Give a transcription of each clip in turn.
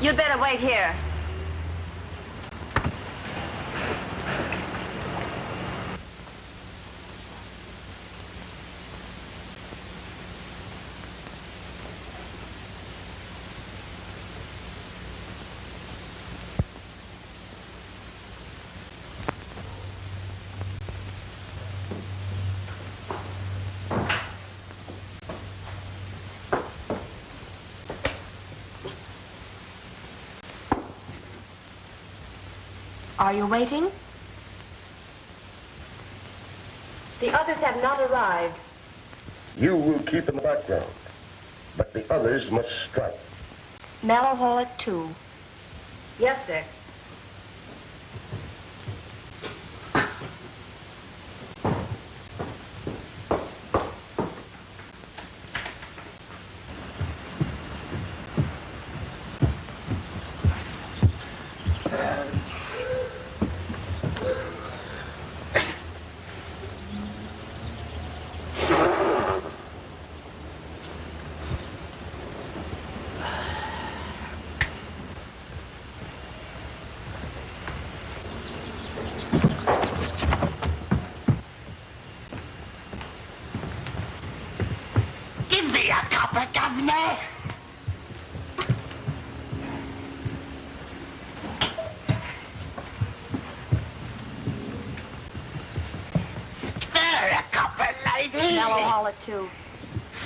You'd better wait here. Are you waiting? The others have not arrived. You will keep in the background, but the others must strike. Mallow Hall at 2. Yes, sir. Mallow Hall at 2.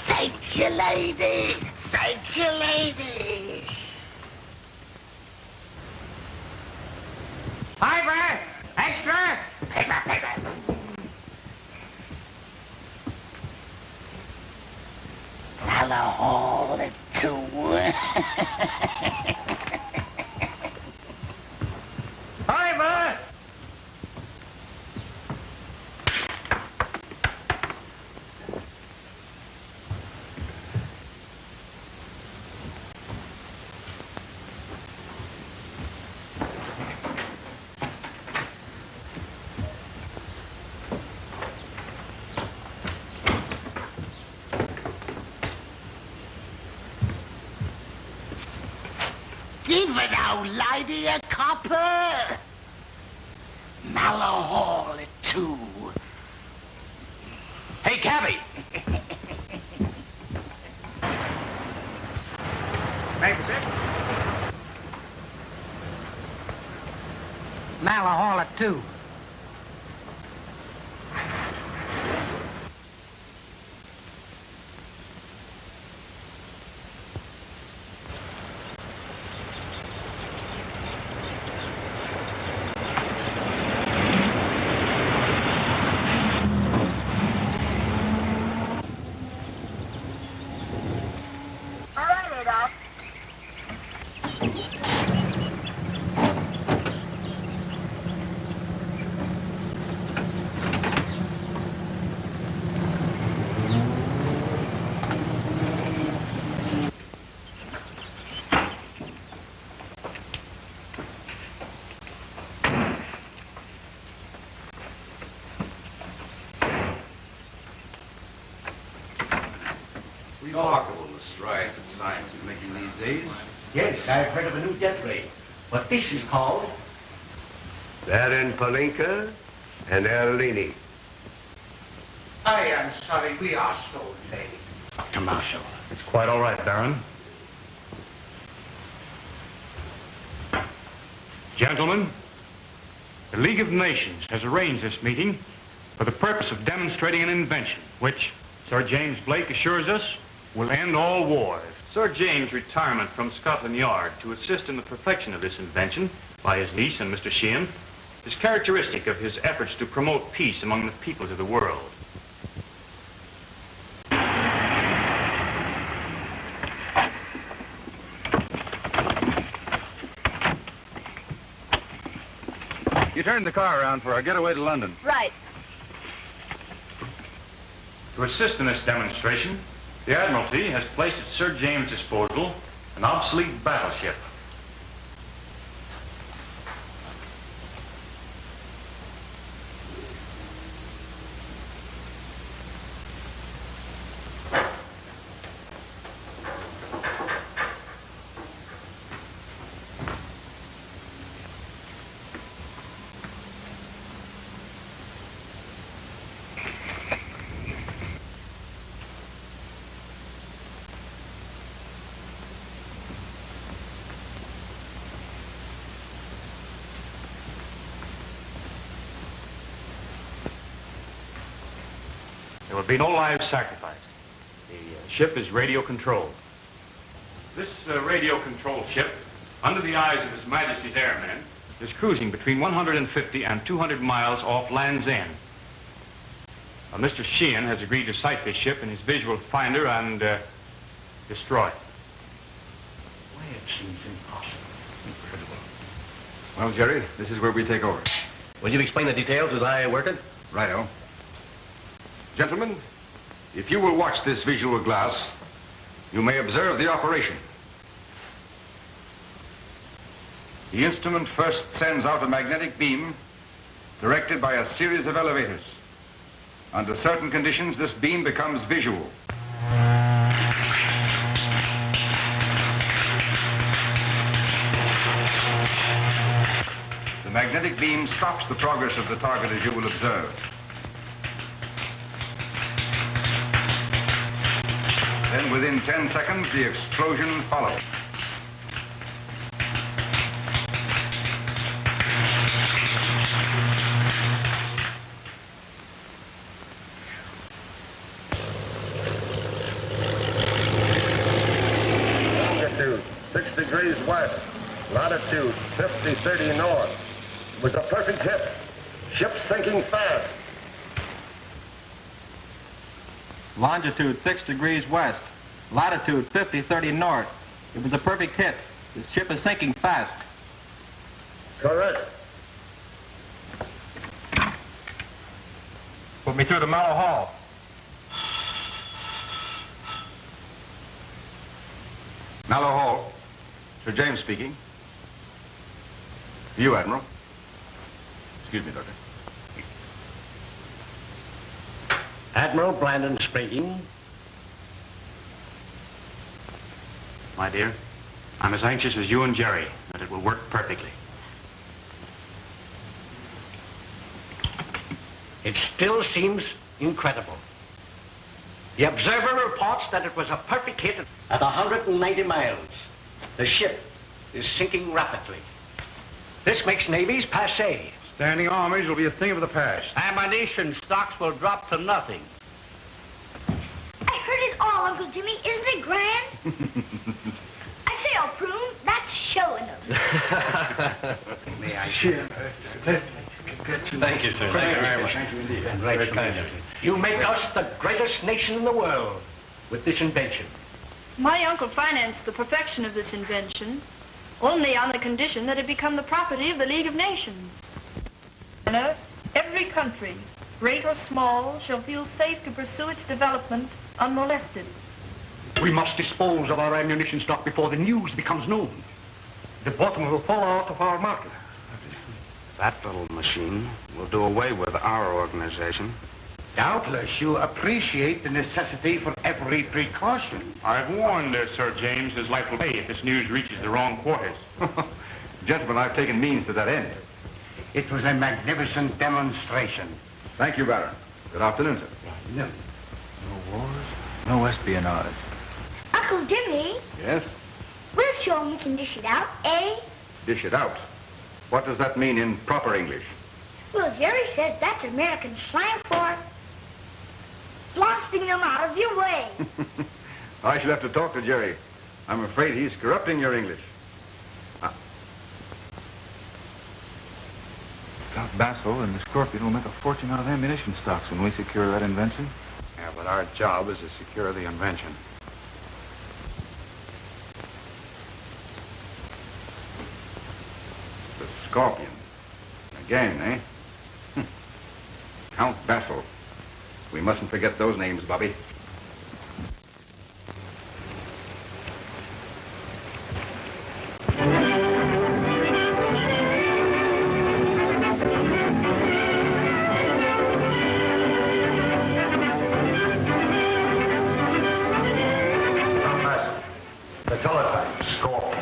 Thank you, lady. Thank you, lady. Piper! Extra! Paper. Mallow Hall at 2. Piper! Give an old lady a copper. Mallow Hall at 2. Hey, cabby! Thanks, sir. Mallow Hall at 2. Remarkable the strides that science is making these days. Yes, I've heard of a new death ray. But this is called... Baron Palinka and Erlini. I am sorry, we are so late. Dr. Marshall. It's quite all right, Baron. Gentlemen, the League of Nations has arranged this meeting for the purpose of demonstrating an invention, which, Sir James Blake assures us, will end all wars. Sir James' retirement from Scotland Yard to assist in the perfection of this invention by his niece and Mr. Sheehan is characteristic of his efforts to promote peace among the peoples of the world. You turned the car around for our getaway to London. Right. To assist in this demonstration, the Admiralty has placed at Sir James' disposal an obsolete battleship. There will be no lives sacrificed. The ship is radio controlled. This radio controlled ship, under the eyes of His Majesty's airmen, is cruising between 150 and 200 miles off Land's End. Mr. Sheehan has agreed to sight this ship in his visual finder and destroy it. Why, it seems impossible. Incredible. Well, Jerry, this is where we take over. Will you explain the details as I work it? Righto. Gentlemen, if you will watch this visual glass, you may observe the operation. The instrument first sends out a magnetic beam directed by a series of elevators. Under certain conditions, this beam becomes visual. The magnetic beam stops the progress of the target, as you will observe. Then within 10 seconds, the explosion follows. Longitude 6 degrees west, latitude 50-30 north. It was a perfect hit. Ship sinking fast. Longitude 6 degrees west, latitude 50-30 north. It was a perfect hit. This ship is sinking fast. Correct. Put me through to Mallow Hall. Mallow Hall. Sir James speaking. You, Admiral. Excuse me, Doctor. Admiral Blandon speaking. My dear, I'm as anxious as you and Jerry that it will work perfectly. It still seems incredible. The observer reports that it was a perfect hit at 190 miles. The ship is sinking rapidly. This makes navies passé. Standing armies will be a thing of the past. Ammunition stocks will drop to nothing. I heard it all, Uncle Jimmy. Isn't it grand? I say, old prune, that's showing them. May I share? Thank you, sir. Thank you very much. Thank you indeed. Very kind of you. You make us the greatest nation in the world with this invention. My uncle financed the perfection of this invention only on the condition that it become the property of the League of Nations. Every country, great or small, shall feel safe to pursue its development unmolested. We must dispose of our ammunition stock before the news becomes known. The bottom will fall out of our market. That little machine will do away with our organization. Doubtless you appreciate the necessity for every precaution. I've warned Sir James his life will pay if this news reaches the wrong quarters. Gentlemen, I've taken means to that end. It was a magnificent demonstration. Thank you, Baron. Good afternoon, sir. No. No wars, no espionage. Uncle Jimmy, Yes? we'll show 'em we can dish it out, eh? Dish it out. What does that mean in proper English? Well, Jerry says that's American slang for blasting them out of your way. I shall have to talk to Jerry. I'm afraid he's corrupting your English. Count Basso and the Scorpion will make a fortune out of ammunition stocks when we secure that invention. Yeah, but our job is to secure the invention. The Scorpion. Again, eh? Count Basso. We mustn't forget those names, Bobby. The teletype, Scorpion.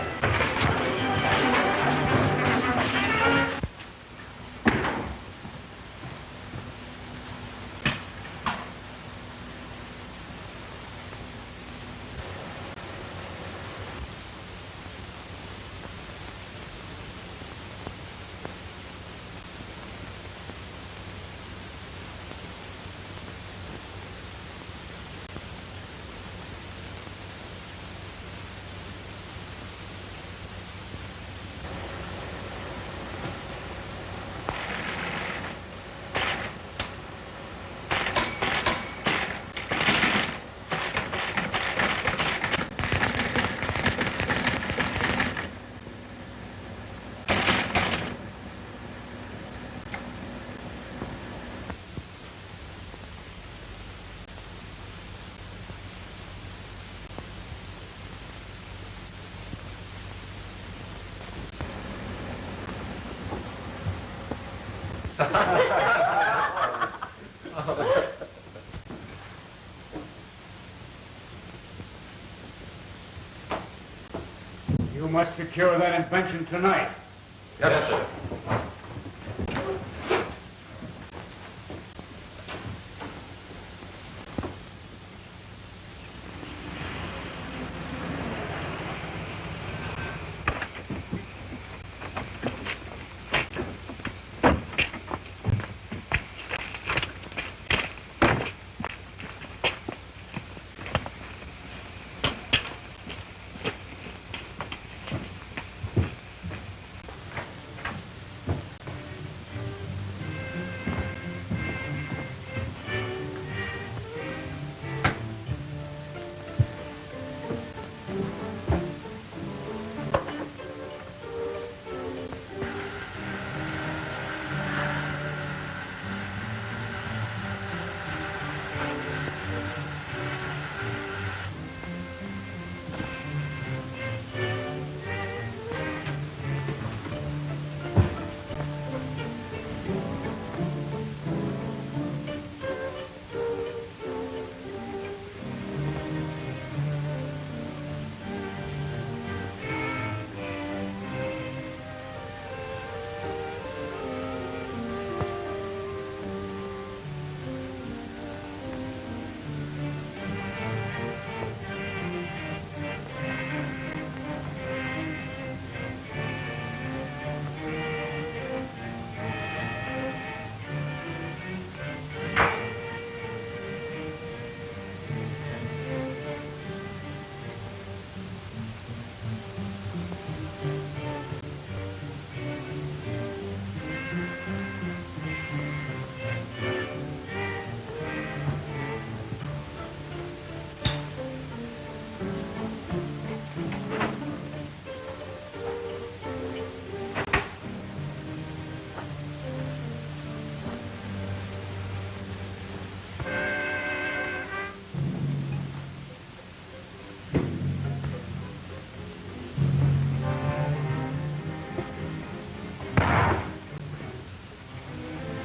You must secure that invention tonight. Yes, sir.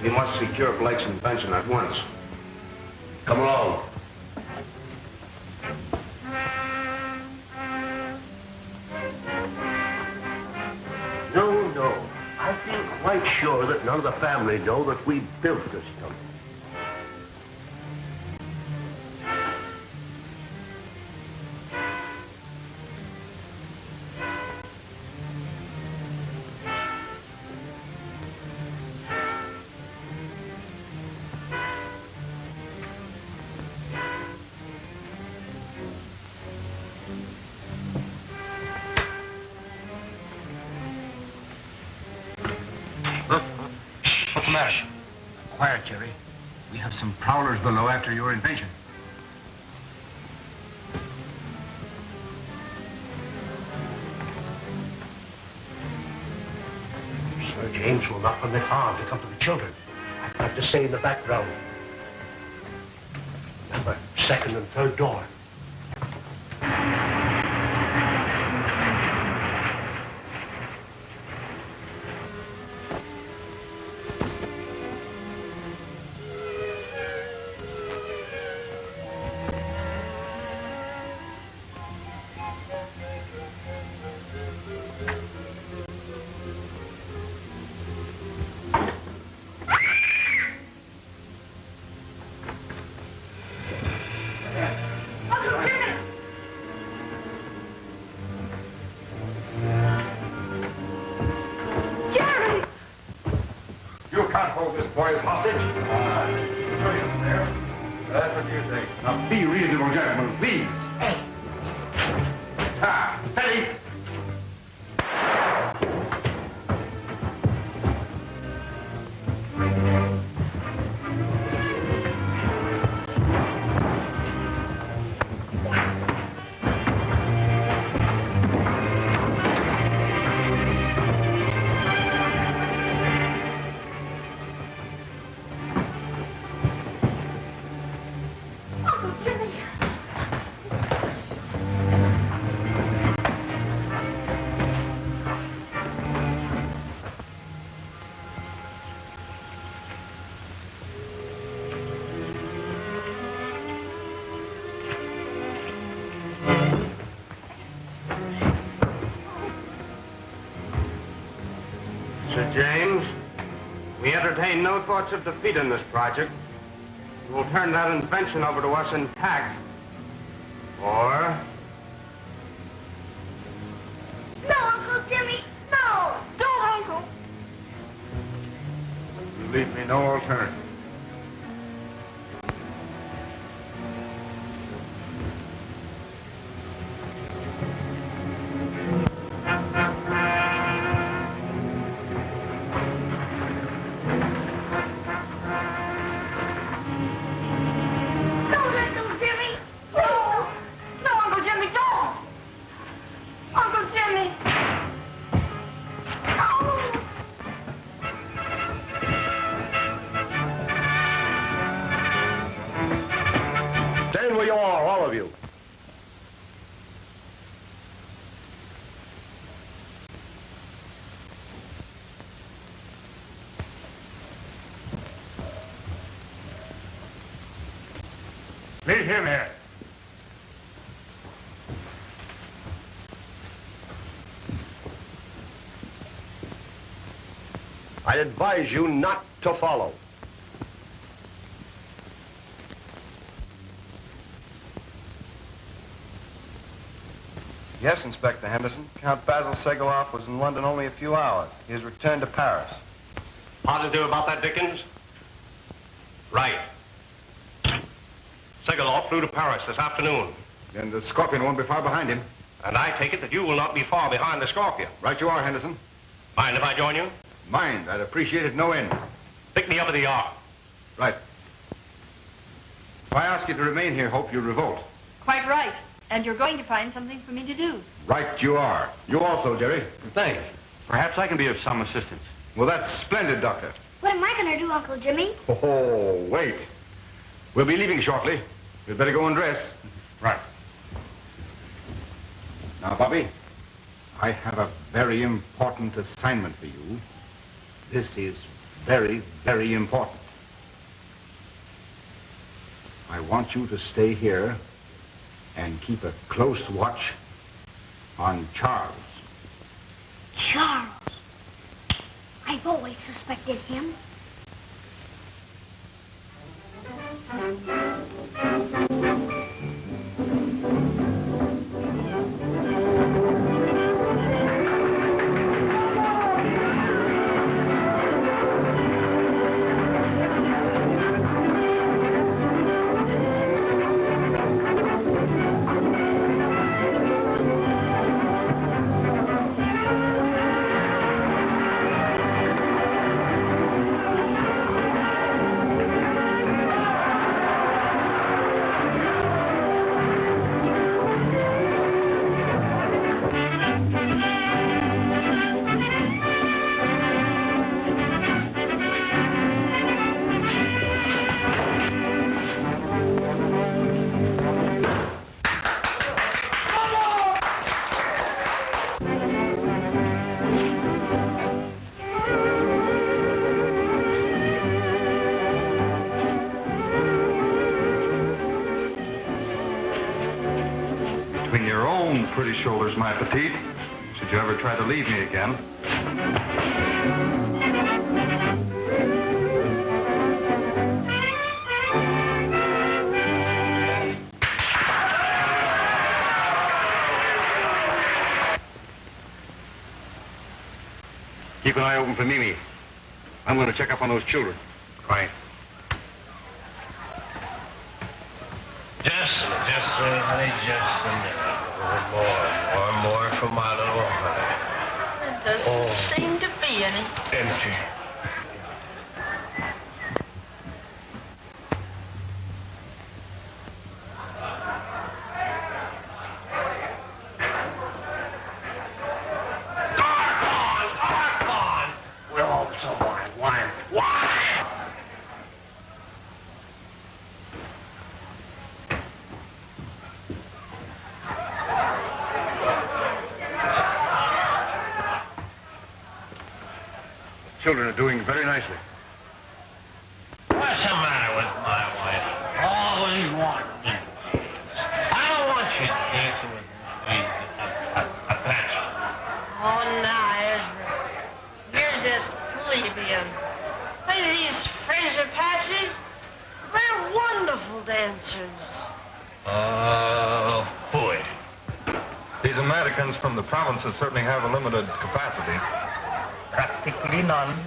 We must secure Blake's invention at once. Come along. No. I feel quite sure that none of the family know that we built this stuff. What's the matter? Quiet, Jerry. We have some prowlers below after your invention. Sir James will not permit harm to come to the children. I've got to stay in the background. Remember, second and third door. Boys hostage? That's what you think. Now, be reasonable, gentlemen, please. Steady. James, we entertain no thoughts of defeat in this project. You will turn that invention over to us intact. Or... No, Uncle Jimmy, no! Don't, Uncle. You leave me no alternative. Don't, Uncle Jimmy! No! No, Uncle Jimmy, don't! Uncle Jimmy! Oh! Stand where you are, all of you. Leave him here. I advise you not to follow. Yes, Inspector Henderson. Count Basil Segeloff was in London only a few hours. He has returned to Paris. Positive about that, Dickens? Right. Segeloff flew to Paris this afternoon. Then the Scorpion won't be far behind him. And I take it that you will not be far behind the Scorpion. Right you are, Henderson. Mind if I join you? Mind, I'd appreciate it no end. Pick me up at the yard. Right. If I ask you to remain here, Hope, you revolt. Quite right. And you're going to find something for me to do. Right you are. You also, Jerry. Thanks. Perhaps I can be of some assistance. Well, that's splendid, Doctor. What am I going to do, Uncle Jimmy? Oh, wait. We'll be leaving shortly. We'd better go and dress. Right. Now, Bobby, I have a very important assignment for you. This is very, very important. I want you to stay here and keep a close watch on Charles. Charles. I've always suspected him. Between your own pretty shoulders, my petite, should you ever try to leave me again. Keep an eye open for Mimi. I'm going to check up on those children. Right. Just a minute, honey, just a minute. One more for my little honey. There doesn't seem to be any. Empty. We're all so wine. Children are doing very nicely. What's the matter with my wife? Always wanting. I don't want you dancing with me, a patch. Oh, now, Ezra. You're just Arabian. Look at these Fraser passes. They're wonderful dancers. Oh, boy. These Americans from the provinces certainly have a limited capacity. Practically none.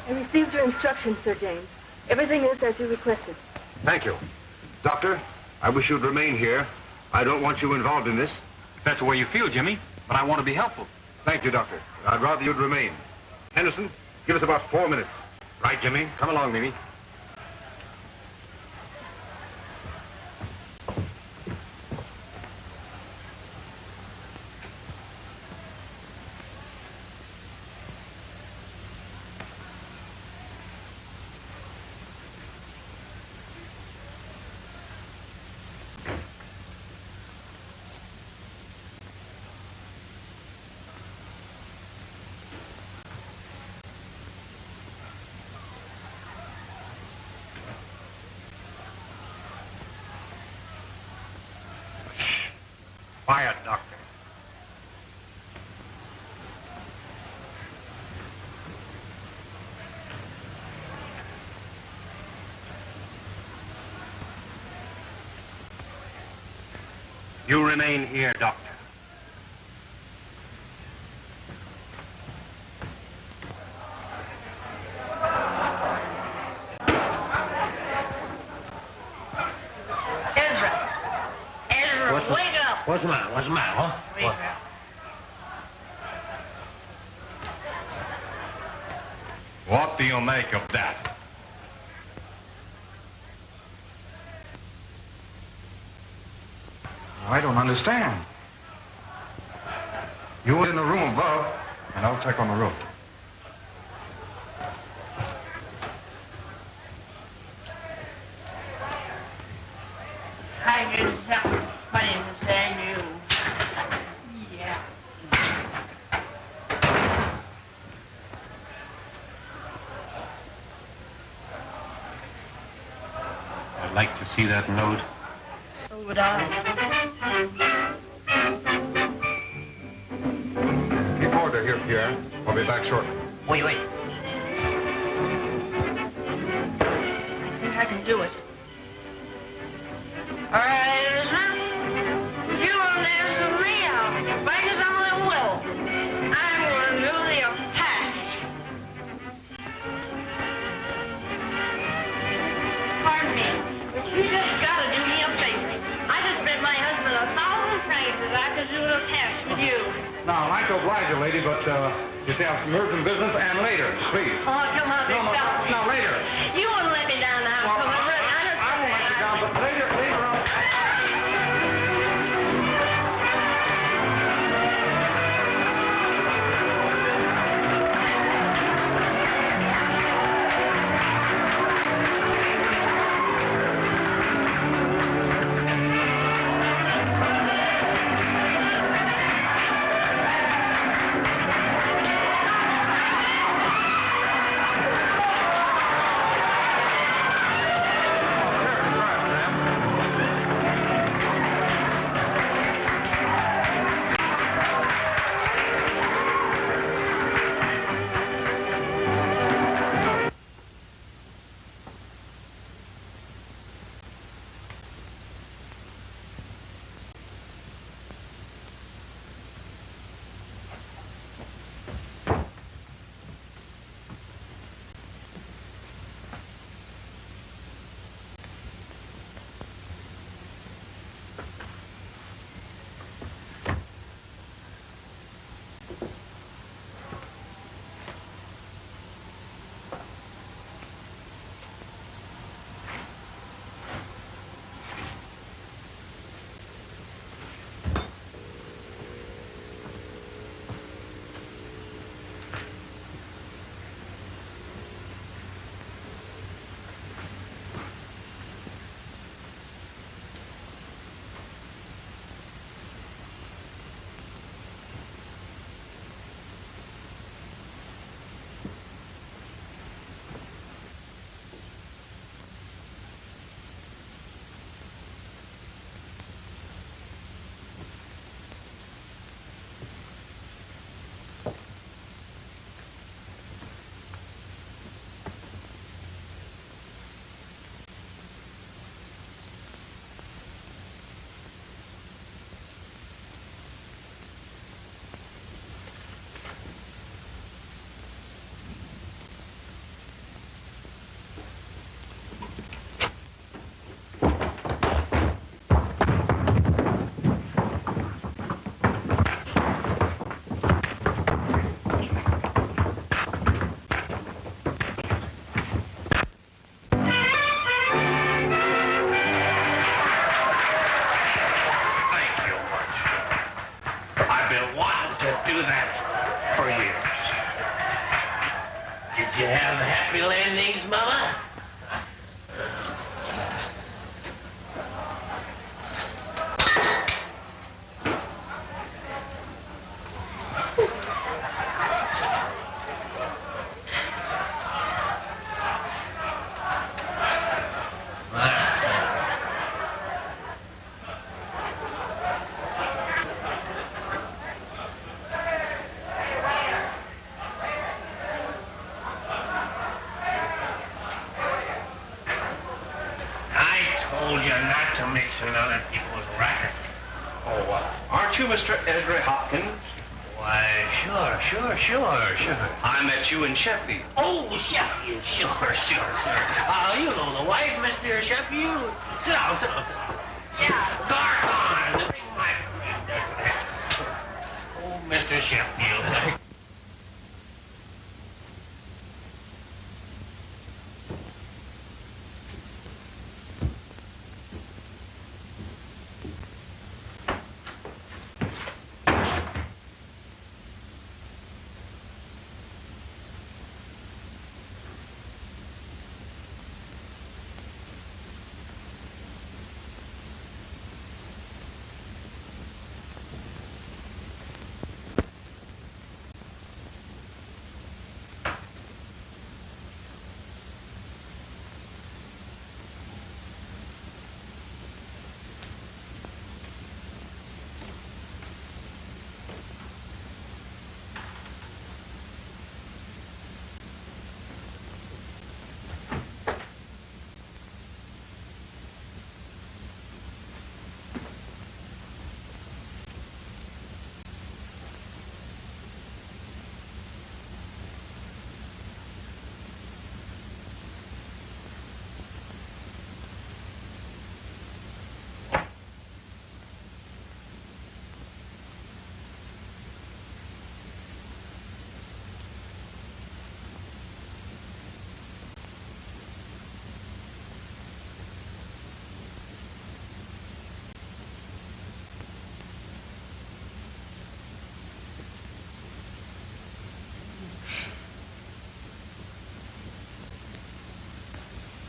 I received your instructions, Sir James. Everything is as you requested. Thank you. Doctor, I wish you'd remain here. I don't want you involved in this. If that's the way you feel, Jimmy, but I want to be helpful. Thank you, Doctor. I'd rather you'd remain. Henderson, give us about 4 minutes. Right, Jimmy? Come along, Mimi. Quiet, Doctor. You remain here, Doctor. Wake up! What's the matter? What's the matter, huh? Wake up. What do you make of that? I don't understand. You were in the room above, and I'll check on the roof. I get something funny to say to you. Yeah. I'd like to see that note. So would I. Keep order here, Pierre. I'll be back shortly. Wait. I think I can do it. All right, Ezra. You won't dance with me out. Back as I'm with Will. I'm going to do the attack. Pardon me, but you just got to do me a favor. I just bet my husband 1,000 francs that I could do an attack with you. Now, I'd like to oblige you, lady, but you have some urgent business, and later, please. Oh, come on, big fella. No, later. You wouldn't let me down now. Well, Come on, really, I won't let you down, but later on. to do that for years. Did you have happy landings, Mama? I met you in Sheffield. Oh, Sheffield, sure. You know the wife, Mr. Sheffield. Sit down. Yeah, Garcon, the big mic. Oh, Mr. Sheffield.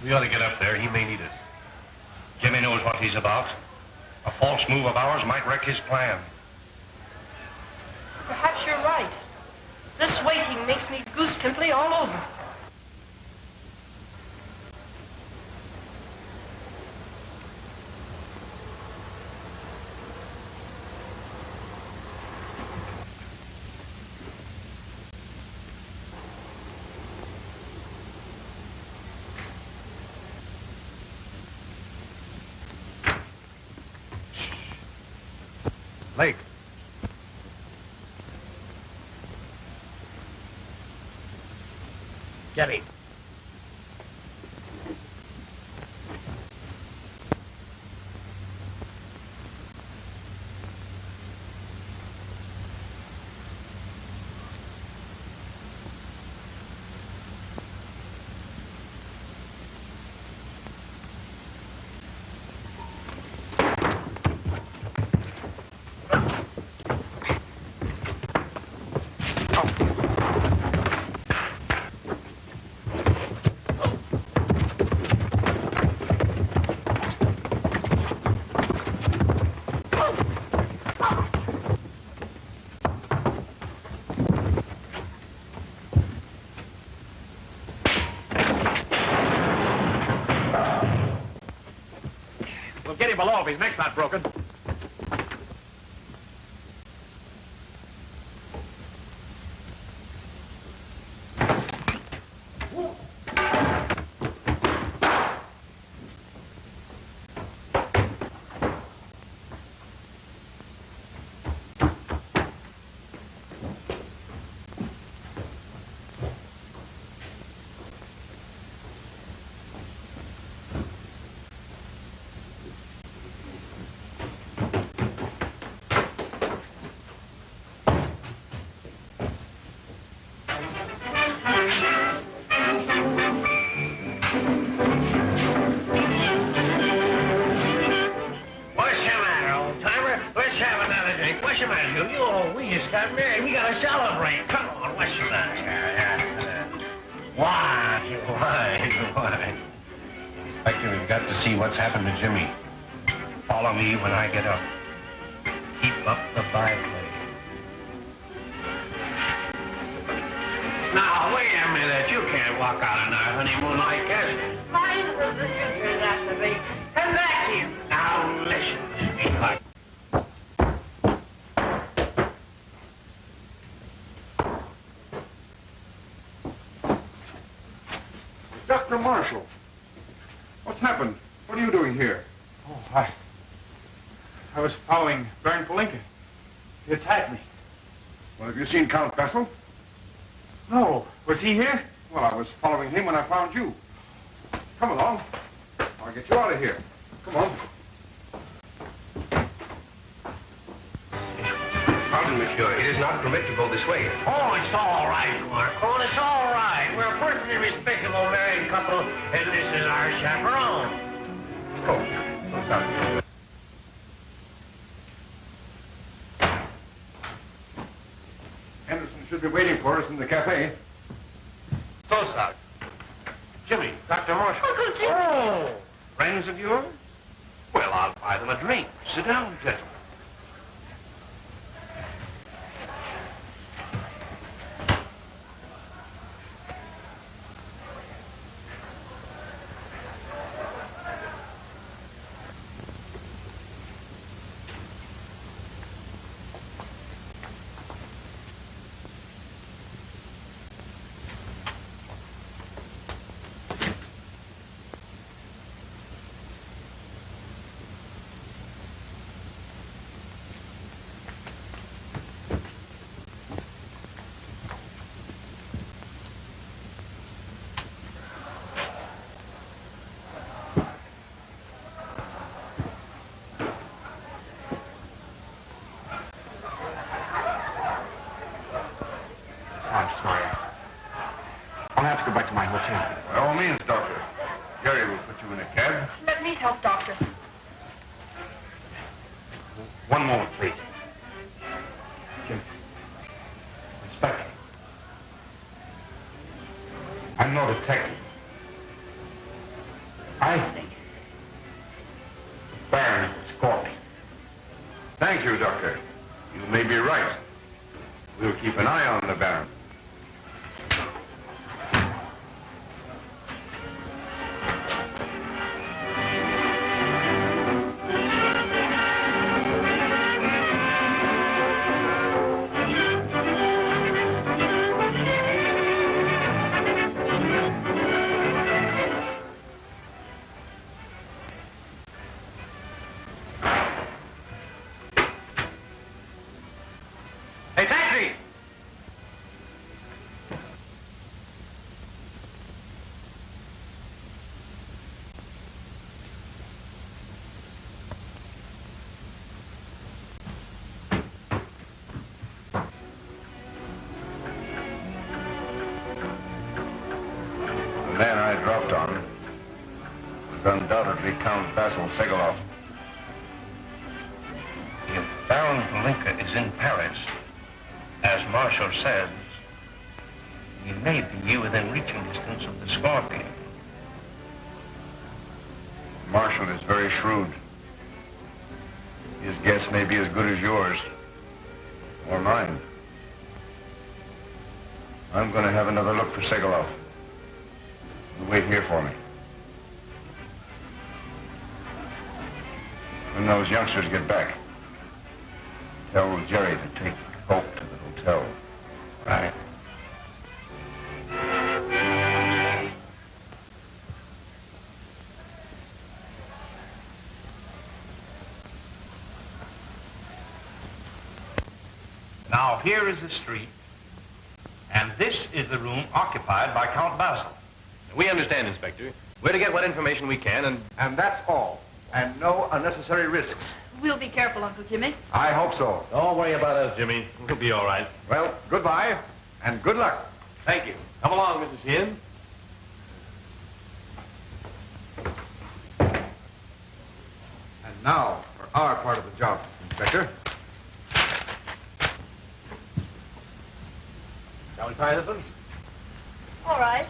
We ought to get up there. He may need us. Jimmy knows what he's about. A false move of ours might wreck his plan. Perhaps you're right. This waiting makes me goose pimply all over. Lake. Get him. We'll get him below if his neck's not broken. you got married. We got to celebrate. Come on, what's your name? Why? Inspector, we've got to see what's happened to Jimmy. Follow me when I get up. Keep up the Barclay. Now, wait a minute. You can't walk out on our honeymoon like this. Mind the producer has to be. Come back here. Now, listen, sweetheart. Dr. Marshall, what's happened? What are you doing here? Oh, I was following Byrd for Lincoln. He attacked me. Well, have you seen Count Bessel? No. Was he here? Well, I was following him when I found you. Come along. I'll get you out of here. Come on. Pardon, monsieur. It is not permitted to go this way. Oh, it's all right, Marco. It's all right. We're a perfectly respectable married couple, and this is our chaperone. Oh, so sorry. Henderson should be waiting for us in the cafe. So sorry. Jimmy, Dr. Marshall. Uncle Jimmy. Oh, friends of yours? Well, I'll buy them a drink. Sit down, gentlemen. I'm sorry. I'll have to go back to my hotel. By all means, Doctor. Jerry will put you in a cab. Let me help, Doctor. One moment, please. Jim. Inspector. I'm no detective. I think Byrd is a scorpion. Thank you, Doctor. You may be right. We'll keep an eye on the Baron. Hey, taxi! The man I dropped on was undoubtedly Count Basil Segeloff. If Baron Palinka is in Paris, as Marshall says, he may be within reaching distance of the Scorpion. Marshall is very shrewd. His guess may be as good as yours. Or mine. I'm going to have another look for Segeloff. You wait here for me. When those youngsters get back, tell Jerry to take Hope to the hotel. Right. Now, here is the street, and this is the room occupied by Count Basil. We understand, Inspector. We're to get what information we can, and that's all. And no unnecessary risks. We'll be careful, Uncle Jimmy. I hope so. Don't worry about us, Jimmy. We'll be all right. Well, goodbye, and good luck. Thank you. Come along, Mrs. Hinn. And now, for our part of the job, Inspector. Shall we try this one? All right.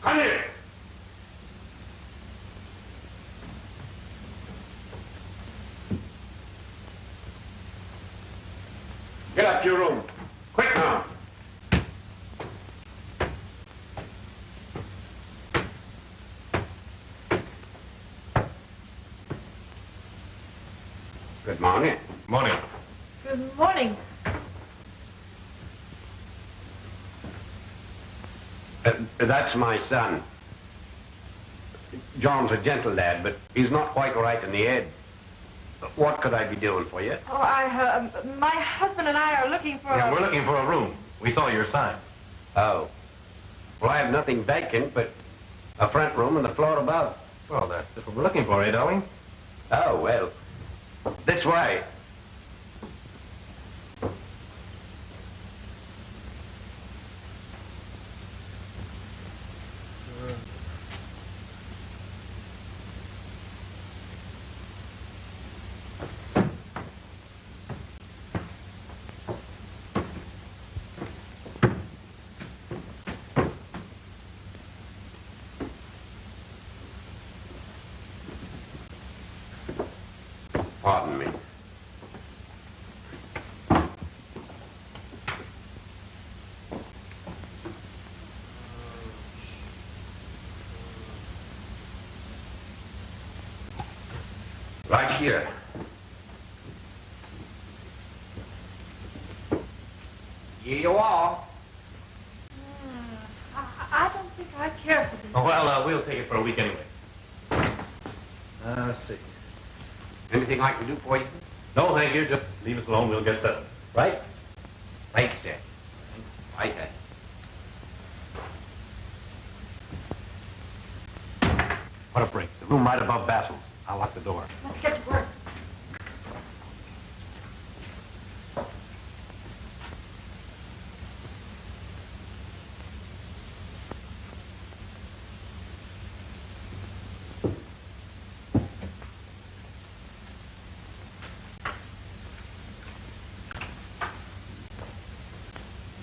Come here. Get up to your room. Quick now. Good morning. Morning. Good morning. That's my son. John's a gentle lad, but he's not quite right in the head. What could I be doing for you? Oh, my husband and I are looking for Yeah, we're looking for a room. We saw your sign. Oh. Well, I have nothing vacant but a front room and the floor above. Well, that's what we're looking for, eh, darling? Oh, well, this way. Pardon me. Right here. Here you are. I don't think I care for this. Oh, well, we'll take it for a week anyway. Let's see. Anything I can do for you? No, thank you. Just leave us alone. We'll get settled. Right? Thanks, sir. Right, sir. What a break. The room right above Basil's. I'll lock the door. Let's get to work.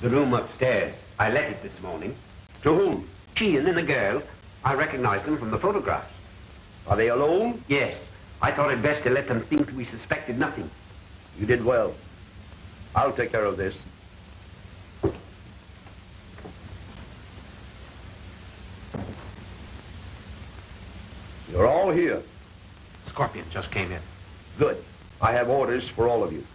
The room upstairs. I let it this morning. To whom? She and then the girl. I recognized them from the photographs. Are they alone? Yes. I thought it best to let them think we suspected nothing. You did well. I'll take care of this. You're all here. Scorpion just came in. Good. I have orders for all of you.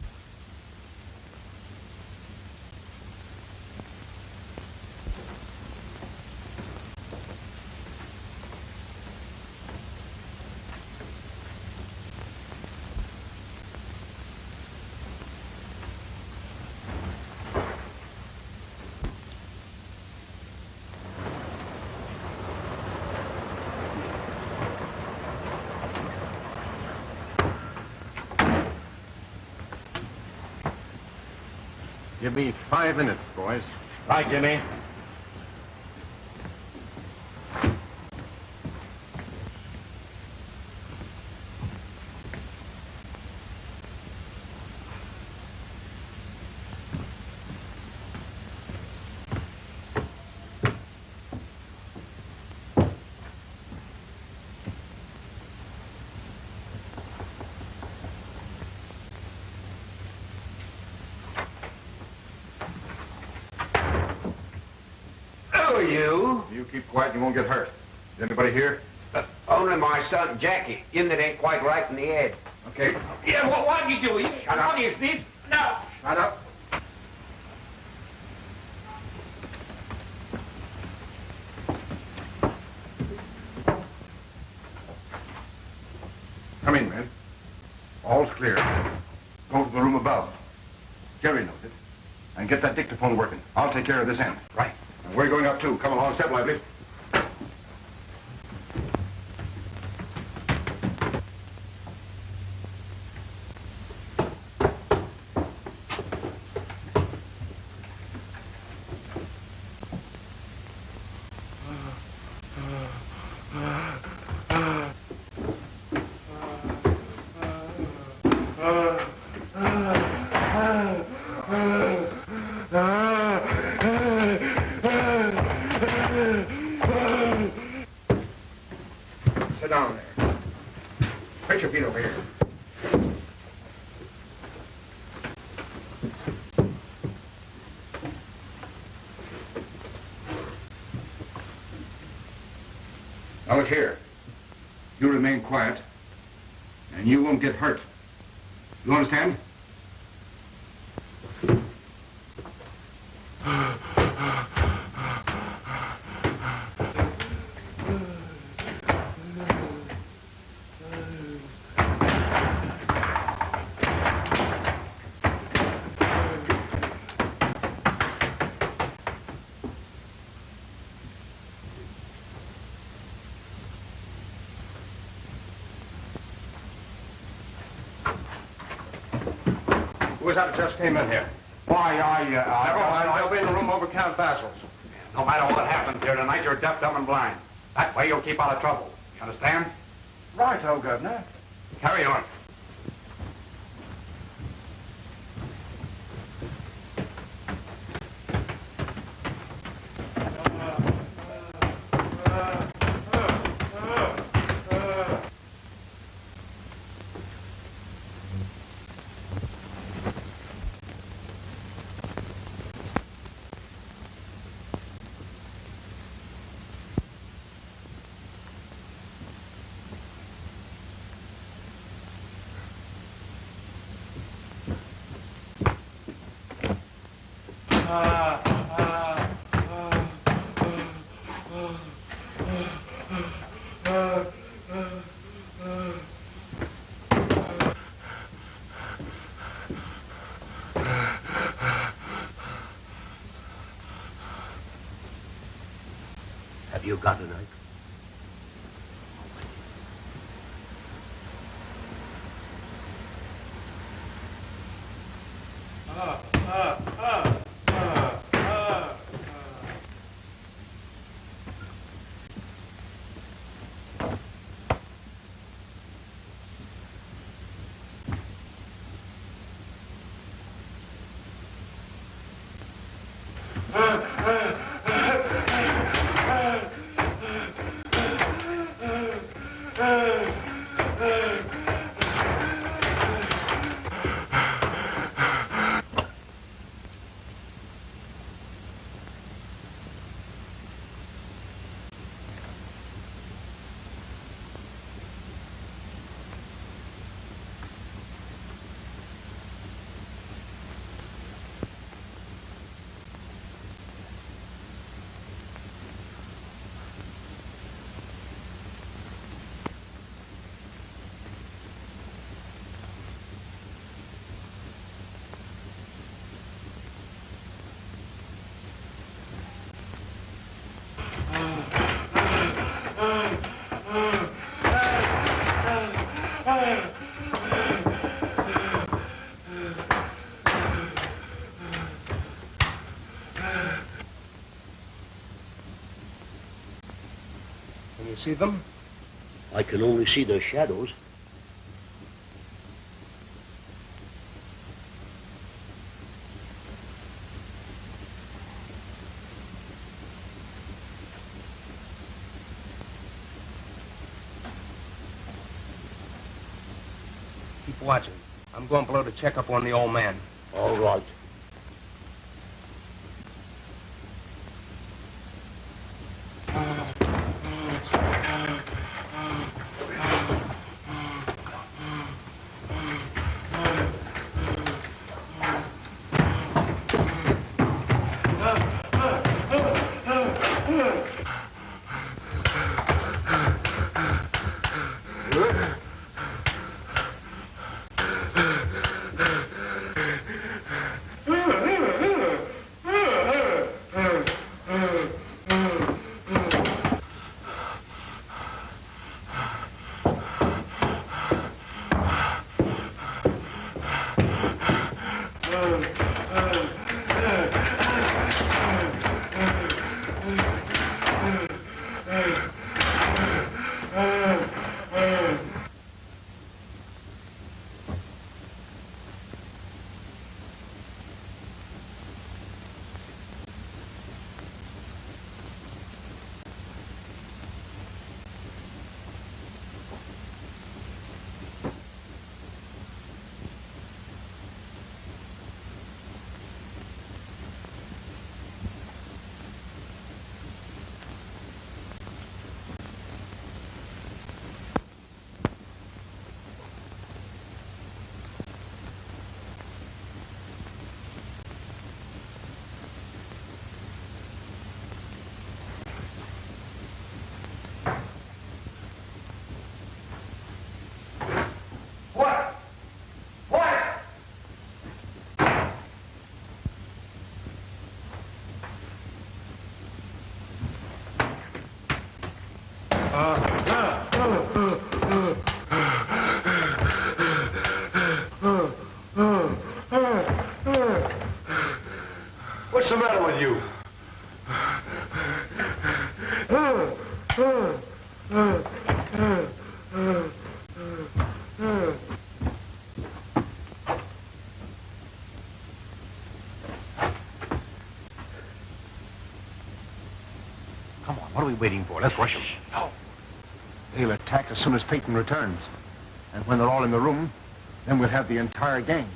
Give me 5 minutes, boys. Right, Jimmy. You keep quiet, you won't get hurt. Is anybody here? Only my son, Jackie. In that ain't quite right in the head. Okay. Yeah, what are you doing? Shut up. What is this? No. Shut up. in, men. All's clear. Go to the room above. Jerry knows it. And get that dictaphone working. I'll take care of this end. Right. And we're going up, too. Come along, step lively. Sit down there. Put your feet over here. Now look here. You remain quiet, and you won't get hurt. You understand? Who was that just came in here? Why, Never mind, I'll be in the room over Count Basil's. No matter what happens here tonight, you're deaf, dumb, and blind. That way you'll keep out of trouble. You understand? Right-o, Governor. Carry on. Have you got a knife? Can you see them? I can only see their shadows. Keep watching. I'm going below to check up on the old man. All right. What's the matter with you? Come on, what are we waiting for? Let's rush them. No. They'll attack as soon as Peyton returns. And when they're all in the room, then we'll have the entire gang.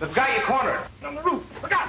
They've got you cornered. On the roof. Look out!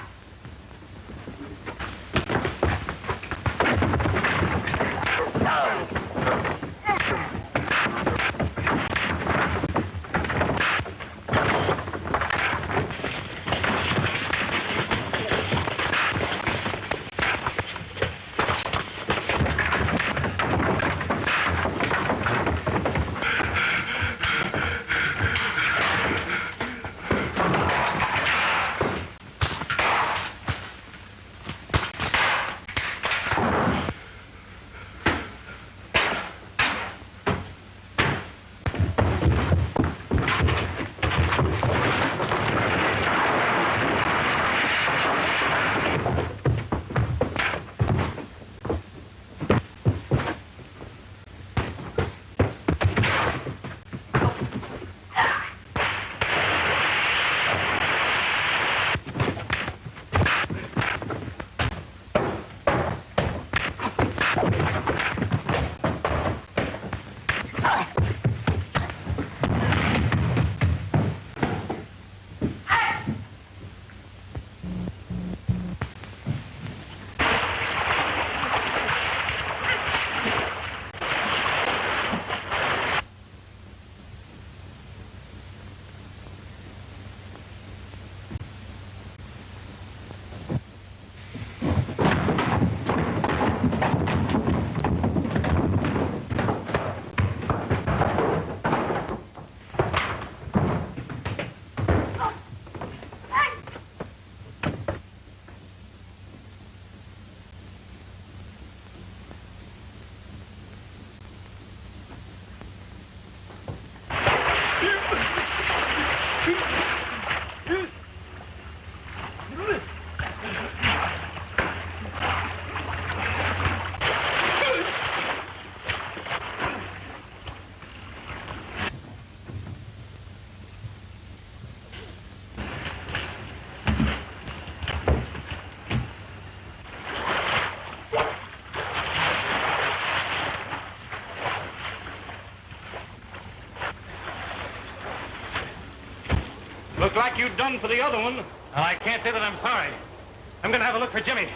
Looked like you'd done for the other one. I can't say that I'm sorry. I'm going to have a look for Jimmy.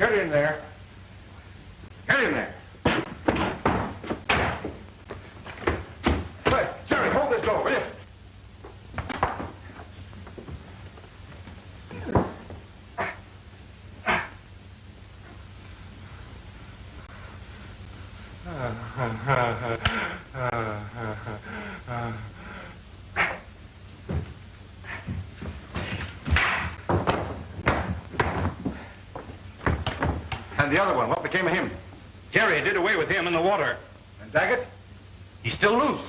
Get in there. Get in there. Hey, Jerry, hold this door, will you? And the other one, what became of him? Jerry did away with him in the water. And Daggett? He's still loose.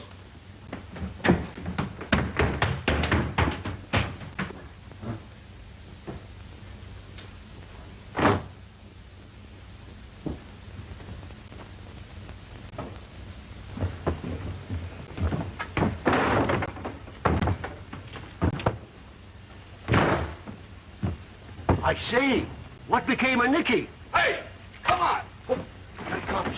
I see. What became of Nicky? Hey, come on. Here it comes.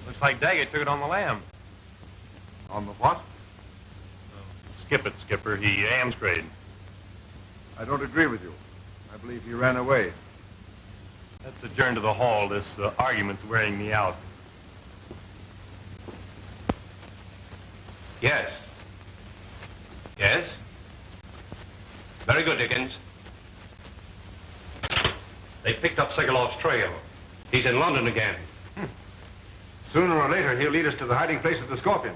Looks like Daggett took it on the lam. On the what? Skip it, Skipper. He amstrayed. I don't agree with you. I believe he ran away. Let's adjourn to the hall. This argument's wearing me out. Yes. Yes? Very good, Dickens. They picked up Segalov's trail. He's in London again. Sooner or later, he'll lead us to the hiding place of the Scorpion.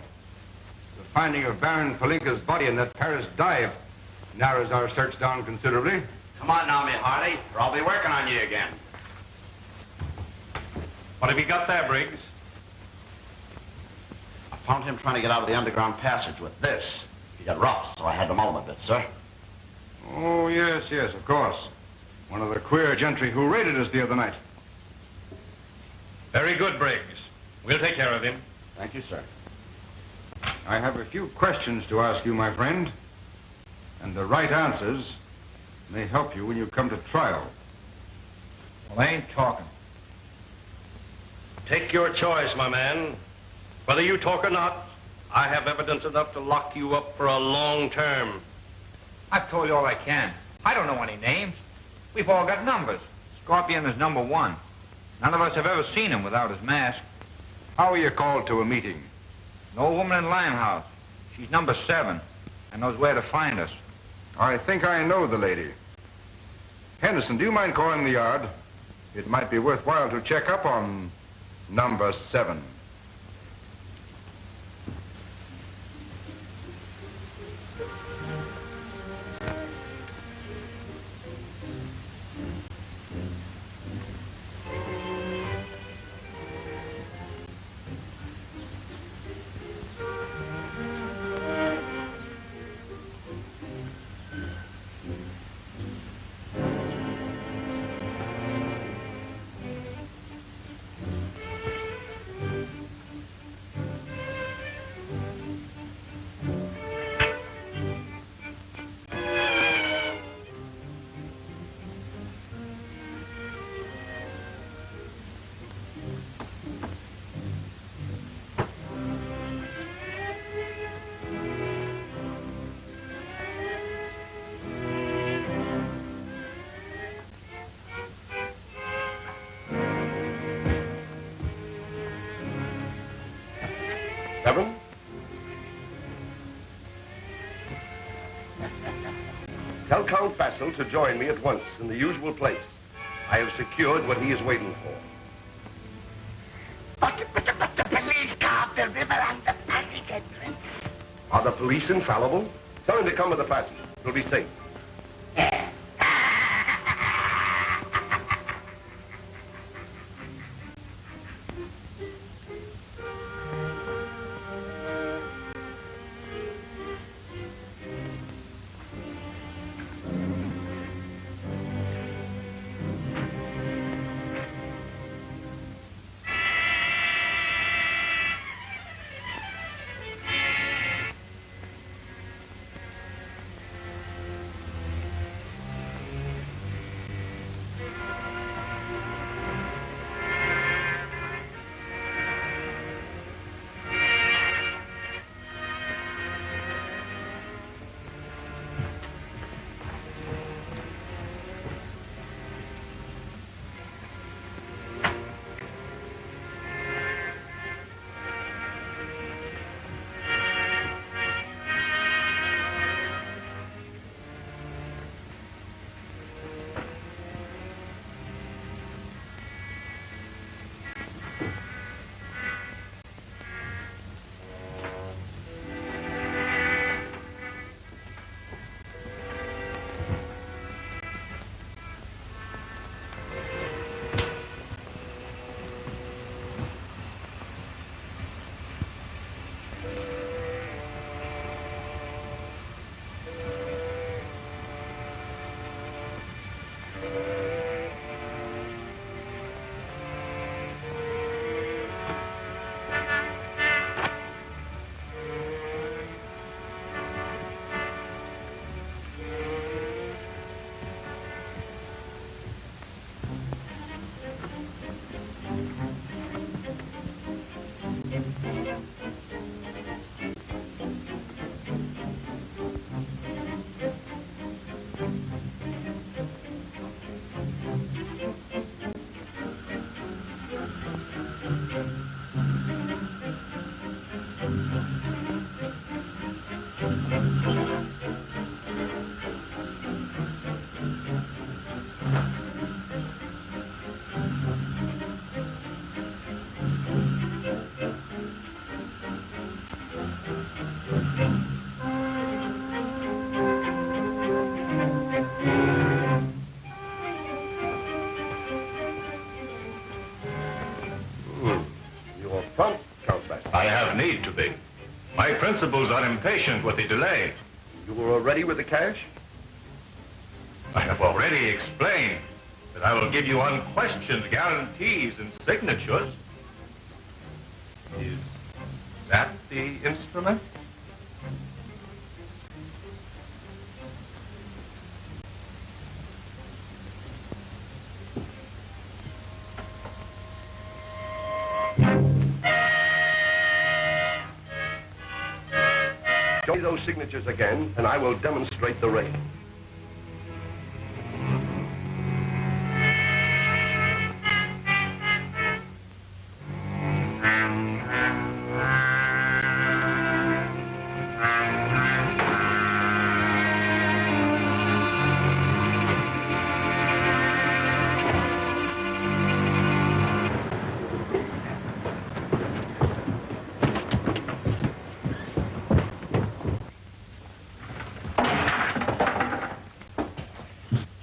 The finding of Baron Palinka's body in that Paris dive narrows our search down considerably. Come on now, me Harley, or I'll be working on you again. What have you got there, Briggs? I found him trying to get out of the underground passage with this. He got rough, so I had to maul him a bit, sir. Oh, yes, yes, of course. One of the queer gentry who raided us the other night. Very good, Briggs. We'll take care of him. Thank you, sir. I have a few questions to ask you, my friend. And the right answers may help you when you come to trial. Well, I ain't talking. Take your choice, my man. Whether you talk or not, I have evidence enough to lock you up for a long term. I've told you all I can. I don't know any names. We've all got numbers. Scorpion is number 1. None of us have ever seen him without his mask. How are you called to a meeting? An old woman in Limehouse. She's number 7 and knows where to find us. I think I know the lady. Henderson, do you mind calling the yard? It might be worthwhile to check up on number 7. Seven? Tell Count Basil to join me at once in the usual place. I have secured what he is waiting for. The police guard the river and the passage entrance. Are the police infallible? Tell him to come to the passage. It'll be safe. You're prompt, Count Bass. I have need to be. My principals are impatient with the delay. You were ready with the cash? I have already explained that I will give you unquestioned guarantees and signatures. Is that the instrument? Show me those signatures again, and I will demonstrate the ring.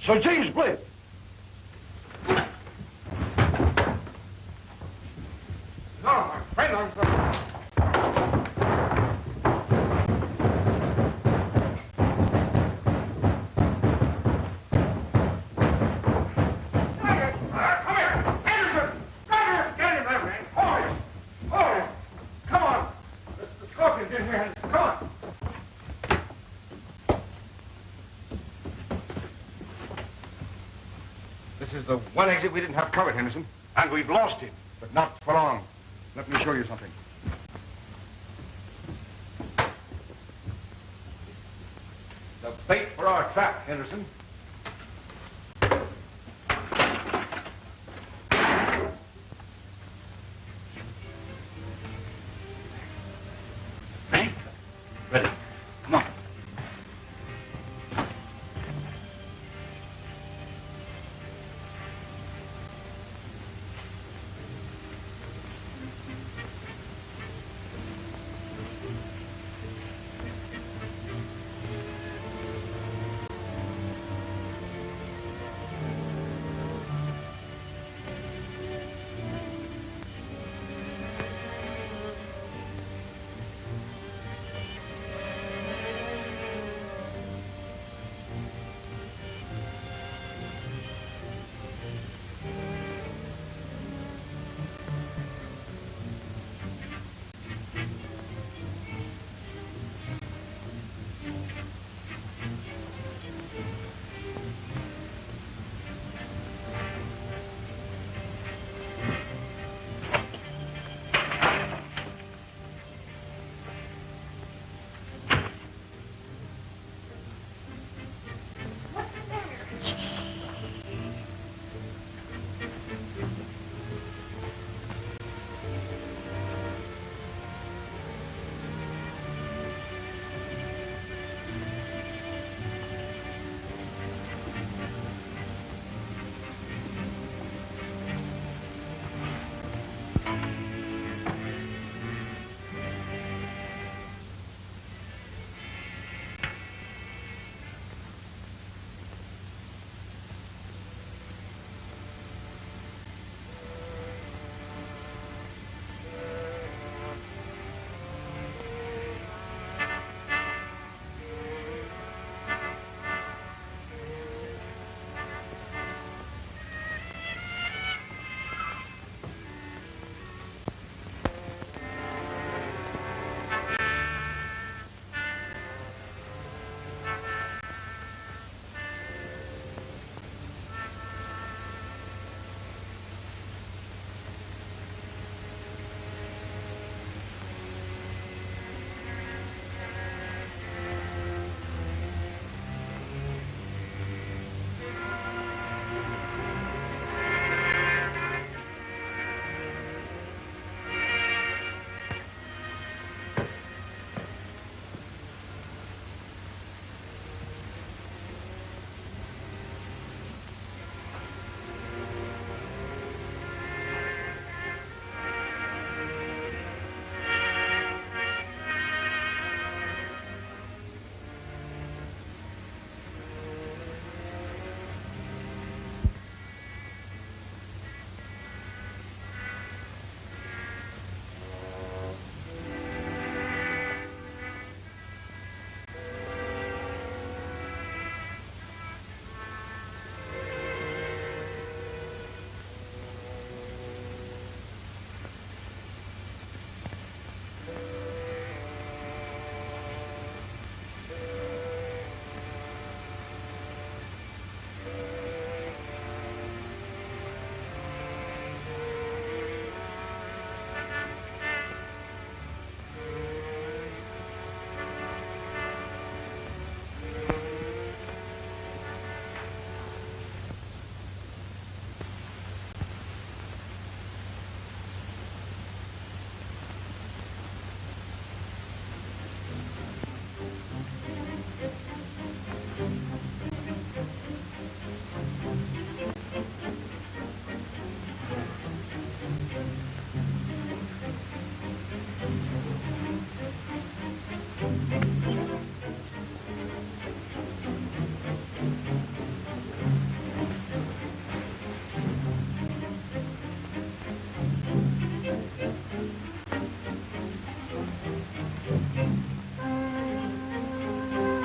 Sir James Blake! No, my friend, I'm... This is the one exit we didn't have covered, Henderson. And we've lost him. But not for long. Let me show you something. The bait for our trap, Henderson. Ready? Ready. Come on.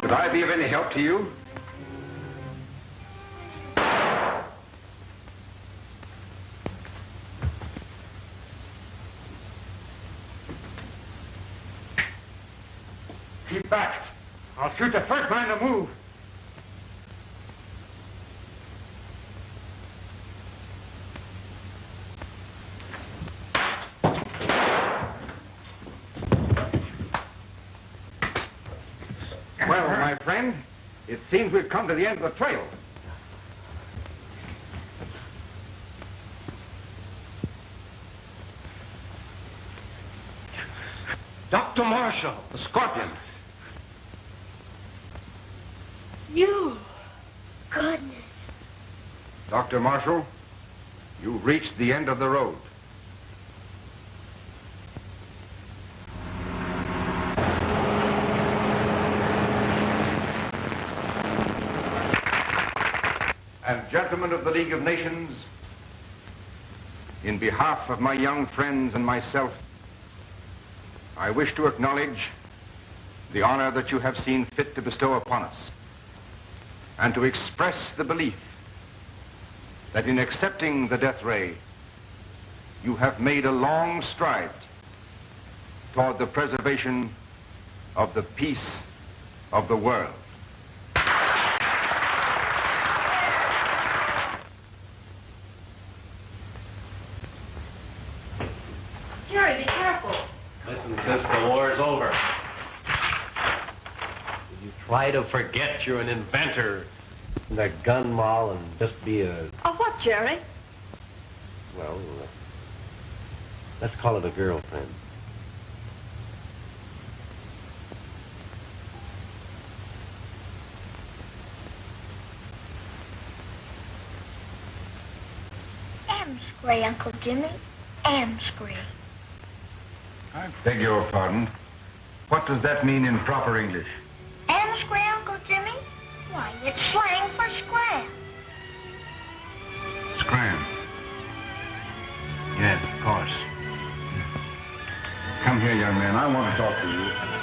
Could I be of any help to you? Keep back. I'll shoot the first man to move. Well, my friend, it seems we've come to the end of the trail. Dr. Marshall, the Scorpion. You. Goodness. Dr. Marshall, you've reached the end of the road. And gentlemen of the League of Nations, in behalf of my young friends and myself, I wish to acknowledge the honor that you have seen fit to bestow upon us, and to express the belief that in accepting the death ray, you have made a long stride toward the preservation of the peace of the world. Jerry, be careful. Listen, sis, the war's over. You try to forget you're an inventor and a gun moll and just be a, Of what, Jerry? well, let's call it a girlfriend. Amscray, Uncle Jimmy. Amscray. I beg your pardon. What does that mean in proper English? Amscray, Uncle Jimmy? Why, it's slang for scram. Scram. Yes, of course. Come here, young man. I want to talk to you.